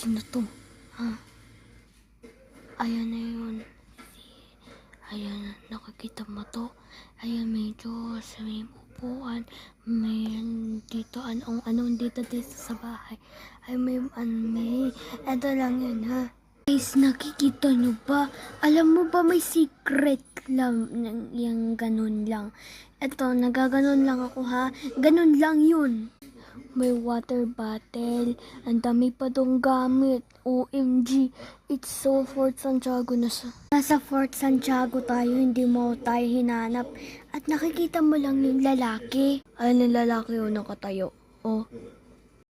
Sino to? Ha? Ayan na yun. Ayan, nakikita mo to? Ayan, may Diyos, may upuan, may dito, anong dito sa bahay. Ay, eto lang yun, ha? Guys, nakikita nyo ba? Alam mo ba may secret lang, yung ganun lang. Eto, nagaganon lang ako, ha? Ganun lang yun. May water bottle. Ang dami pa dong gamit. OMG. It's so Fort Santiago na sa. Nasa Fort Santiago tayo, hindi mo tayo hinanap. At nakikita mo lang yung lalaki. Ay, yung lalaki yung nakatayo. Oh,